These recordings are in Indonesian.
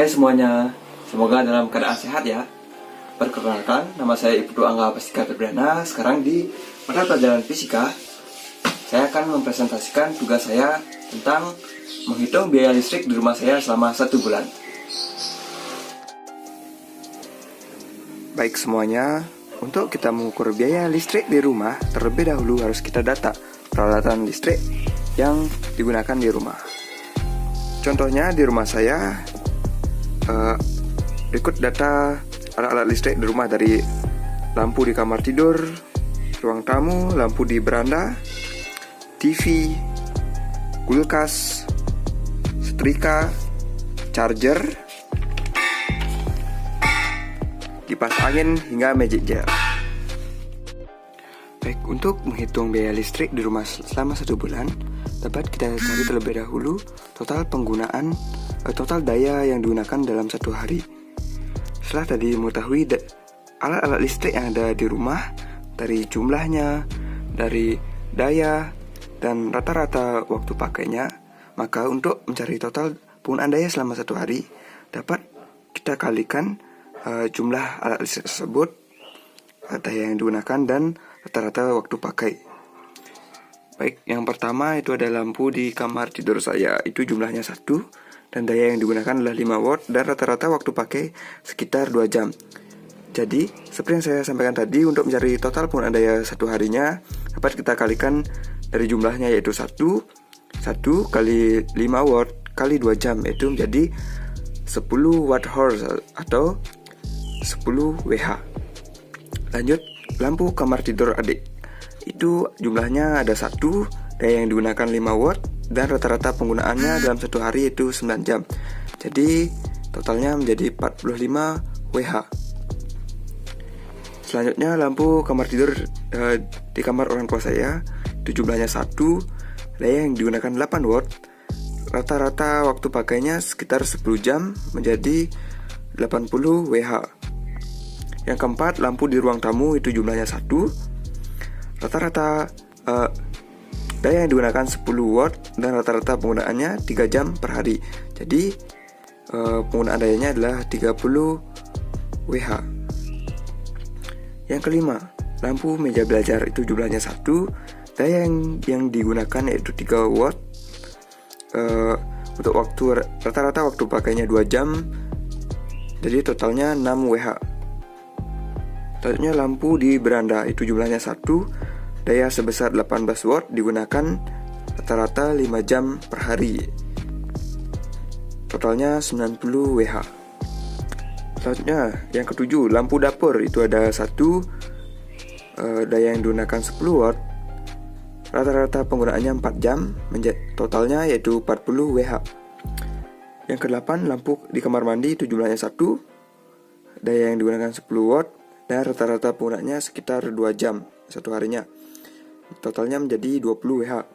Hai semuanya, semoga dalam keadaan sehat ya. Perkenalkan, nama saya Ibnu Angga Pastika Febriana. Sekarang di mata pelajaran fisika, saya akan mempresentasikan tugas saya tentang menghitung biaya listrik di rumah saya selama 1 bulan. Baik semuanya, untuk kita mengukur biaya listrik di rumah, terlebih dahulu harus kita data peralatan listrik yang digunakan di rumah. Contohnya di rumah saya, berikut data alat-alat listrik di rumah, dari lampu di kamar tidur, ruang tamu, lampu di beranda, TV, kulkas, setrika, charger, kipas angin, hingga magic jar. Baik, untuk menghitung biaya listrik di rumah selama 1 bulan, dapat kita cari terlebih dahulu total daya yang digunakan dalam 1 hari. Setelah tadi mengetahui alat-alat listrik yang ada di rumah, dari jumlahnya, dari daya, dan rata-rata waktu pakainya, maka untuk mencari total penggunaan daya selama 1 hari, dapat kita kalikan jumlah alat listrik tersebut, daya yang digunakan, dan rata-rata waktu pakai. Baik, yang pertama itu ada lampu di kamar tidur saya, itu jumlahnya 1, dan daya yang digunakan adalah 5 watt, dan rata-rata waktu pakai sekitar 2 jam. Jadi, seperti yang saya sampaikan tadi, untuk mencari total penggunaan daya 1 harinya, dapat kita kalikan dari jumlahnya, yaitu 1 kali 5 watt kali 2 jam, yaitu menjadi 10 watt hour atau 10 WH. Lanjut, lampu kamar tidur adik, itu jumlahnya ada 1, daya yang digunakan 5 watt, dan rata-rata penggunaannya dalam 1 hari itu 9 jam. Jadi totalnya menjadi 45 WH. Selanjutnya lampu kamar tidur di kamar orang tua saya, itu jumlahnya 1, daya yang digunakan 8 watt, rata-rata waktu pakainya sekitar 10 jam, menjadi 80 WH. Yang keempat, lampu di ruang tamu, itu jumlahnya 1, rata-rata daya yang digunakan 10 watt, dan rata-rata penggunaannya 3 jam per hari. Jadi penggunaan dayanya adalah 30 WH. Yang kelima, lampu meja belajar, itu jumlahnya 1, daya yang digunakan yaitu 3 watt, untuk waktu rata-rata waktu pakainya 2 jam, jadi totalnya 6 WH. Selanjutnya lampu di beranda, itu jumlahnya 1, daya sebesar 18 watt, digunakan rata-rata 5 jam per hari, totalnya 90 WH. Selanjutnya yang ketujuh, lampu dapur, itu ada 1, daya yang digunakan 10 watt, rata-rata penggunaannya 4 jam, totalnya yaitu 40 WH. Yang ke-8, lampu di kamar mandi, itu jumlahnya 1, daya yang digunakan 10 watt, dan rata-rata penggunaannya sekitar 2 jam 1 harinya, totalnya menjadi 20 WH.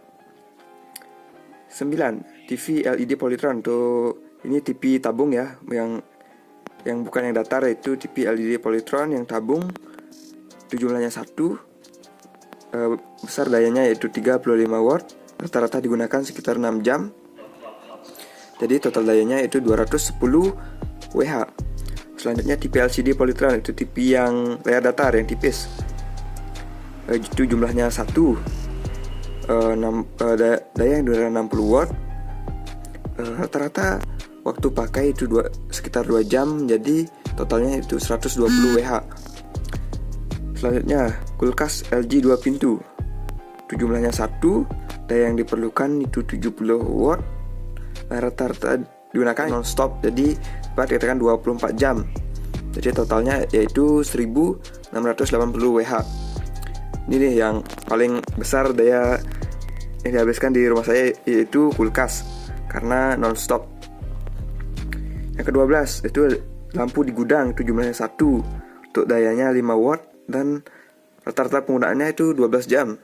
9. TV LED Polytron, tuh ini TV tabung ya, yang bukan yang datar, yaitu TV LED Polytron yang tabung, itu jumlahnya 1, besar dayanya yaitu 35 watt, rata-rata digunakan sekitar 6 jam, jadi total dayanya yaitu 210 WH. Selanjutnya TV LCD Polytron, itu TV yang layar datar yang tipis, itu jumlahnya 1, daya yang digunakan 60 watt, rata-rata waktu pakai itu sekitar 2 jam, jadi totalnya itu 120 WH. Selanjutnya kulkas LG 2 pintu, itu jumlahnya 1, daya yang diperlukan itu 70 watt, rata-rata digunakan non-stop, jadi dapat dikatakan 24 jam, jadi totalnya yaitu 1680 WH. Ini nih yang paling besar daya yang dihabiskan di rumah saya, yaitu kulkas, karena non-stop. Yang ke-12 itu lampu di gudang, itu jumlahnya 1, untuk dayanya 5 watt, dan rata-rata penggunaannya itu 12 jam,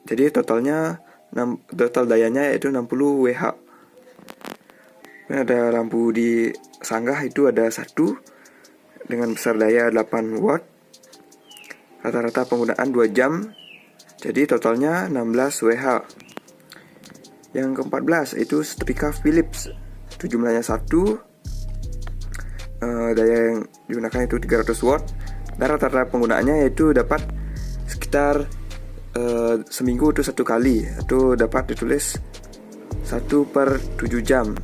jadi total dayanya yaitu 60 WH. Dan ada lampu di sanggah, itu ada 1 dengan besar daya 8 watt, rata-rata penggunaan 2 jam, jadi totalnya 16 WH. Yang ke-14 itu setrika Philips, itu jumlahnya 1, daya yang digunakan itu 300 watt, dan rata-rata penggunaannya yaitu dapat sekitar seminggu itu 1 kali, atau dapat ditulis 1/7 jam.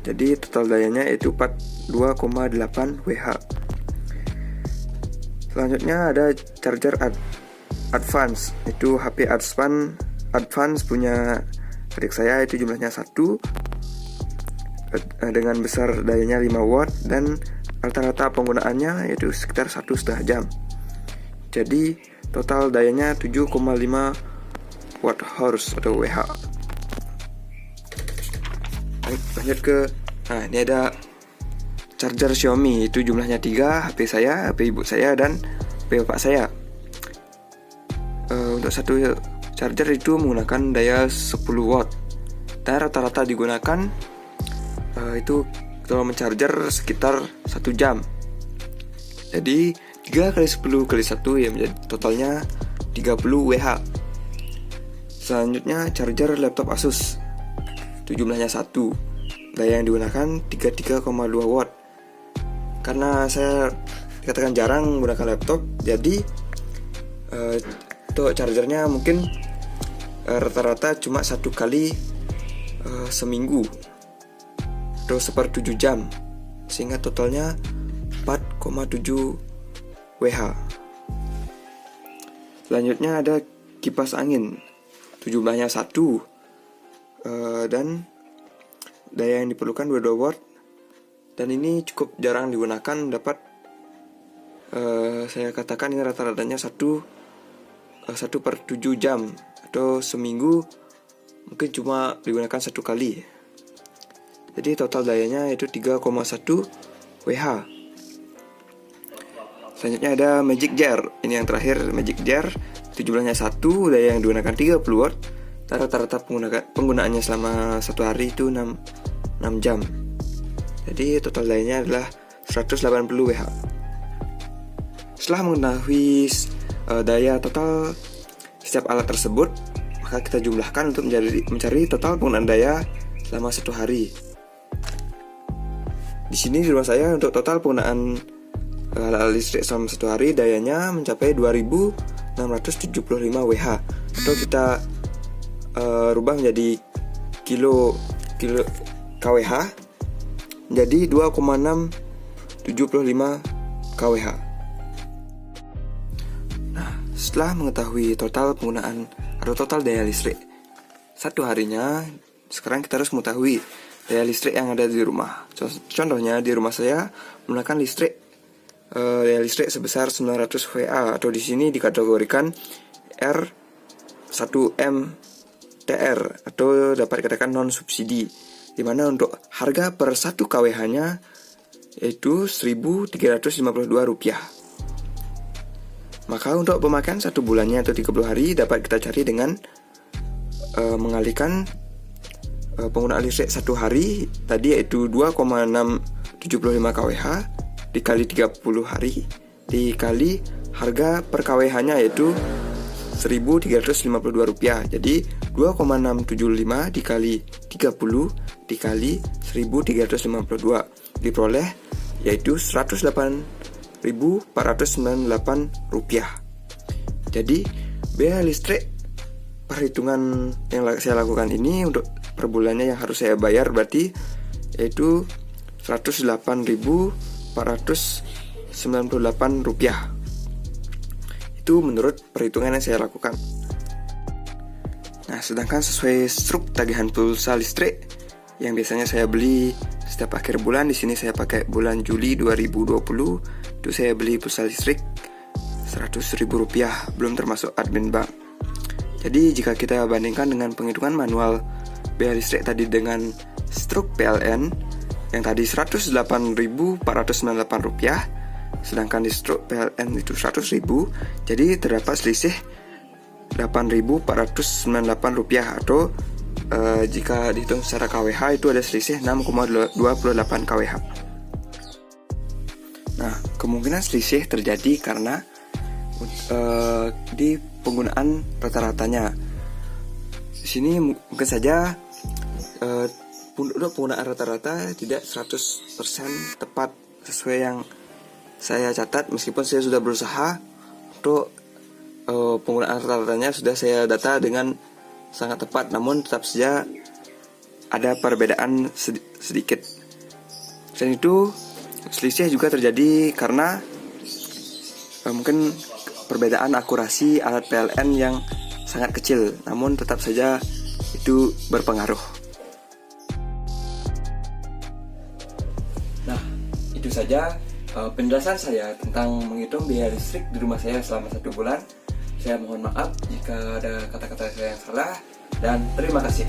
Jadi total dayanya yaitu 42,8 Wh. Selanjutnya ada charger advance. Itu HP advance punya adik saya, itu jumlahnya 1 dengan besar dayanya 5 watt, dan rata-rata penggunaannya yaitu sekitar 1,5 jam. Jadi total dayanya 7,5 watt horse atau Wh. Baik, lanjut ke ini ada charger Xiaomi. Itu jumlahnya 3, HP saya, HP ibu saya, dan HP bapak saya. Untuk satu charger itu menggunakan daya 10 watt, dan rata-rata digunakan itu kalau mencharger sekitar 1 jam. Jadi 3 kali 10 kali 1 ya menjadi totalnya 30 Wh. Selanjutnya charger laptop Asus. Itu jumlahnya 1. Daya yang digunakan 33,2 watt. Karena saya dikatakan jarang menggunakan laptop, jadi untuk chargernya mungkin rata-rata cuma 1 kali seminggu atau 1/7 jam, sehingga totalnya 4,7 Wh. Selanjutnya ada kipas angin. Itu jumlahnya 1, dan daya yang diperlukan 22 watt, dan ini cukup jarang digunakan. Dapat saya katakan ini rata-ratanya 1/7 jam, atau seminggu mungkin cuma digunakan 1 kali. Jadi total dayanya itu 3,1 Wh. Selanjutnya ada Magic Jar. Ini yang terakhir, Magic Jar. Itu jumlahnya 1, daya yang digunakan 30 watt, dan rata-rata penggunaannya selama 1 hari itu 6 jam. Jadi total dayanya adalah 180 Wh. Setelah mengetahui daya total setiap alat tersebut, maka kita jumlahkan untuk mencari total penggunaan daya selama 1 hari. Di sini di rumah saya untuk total penggunaan alat listrik selama 1 hari dayanya mencapai 2675 Wh, atau kita rubah menjadi kilo kWh menjadi 2,675 kWh. Nah, setelah mengetahui total penggunaan atau total daya listrik 1 harinya, sekarang kita harus mengetahui daya listrik yang ada di rumah. Contohnya di rumah saya menggunakan daya listrik sebesar 900 VA, atau di sini dikategorikan R1M-TR, atau dapat dikatakan non subsidi, di mana untuk harga per 1 kWh-nya yaitu Rp1.352. Maka untuk pemakaian 1 bulannya atau 30 hari dapat kita cari dengan mengalihkan penggunaan listrik 1 hari tadi yaitu 2,675 kWh dikali 30 hari dikali harga per kWh-nya yaitu Rp1.352. Jadi 2,675 dikali 30 dikali 1.352 diperoleh yaitu Rp108.498. Jadi biaya listrik perhitungan yang saya lakukan ini untuk per bulannya yang harus saya bayar berarti yaitu Rp108.498. Itu menurut perhitungan yang saya lakukan. Nah, sedangkan sesuai struk tagihan pulsa listrik yang biasanya saya beli setiap akhir bulan, di sini saya pakai bulan Juli 2020, itu saya beli pulsa listrik Rp100.000, belum termasuk admin bank. Jadi jika kita bandingkan dengan penghitungan manual biaya listrik tadi dengan struk PLN yang tadi Rp108.498, sedangkan di struk PLN itu Rp100.000, jadi terdapat selisih Rp8.498, atau jika dihitung secara kWh itu ada selisih 6,28 kWh. Nah, kemungkinan selisih terjadi karena di penggunaan rata-ratanya. Di sini mungkin saja untuk penggunaan rata-rata tidak 100% tepat sesuai yang saya catat, meskipun saya sudah berusaha untuk penggunaan rata-ratanya sudah saya data dengan sangat tepat, namun tetap saja ada perbedaan sedikit. Selain itu, selisih juga terjadi karena mungkin perbedaan akurasi alat PLN yang sangat kecil, namun tetap saja itu berpengaruh. Nah, itu saja penjelasan saya tentang menghitung biaya listrik di rumah saya selama 1 bulan. Saya mohon maaf jika ada kata-kata saya yang salah, dan terima kasih.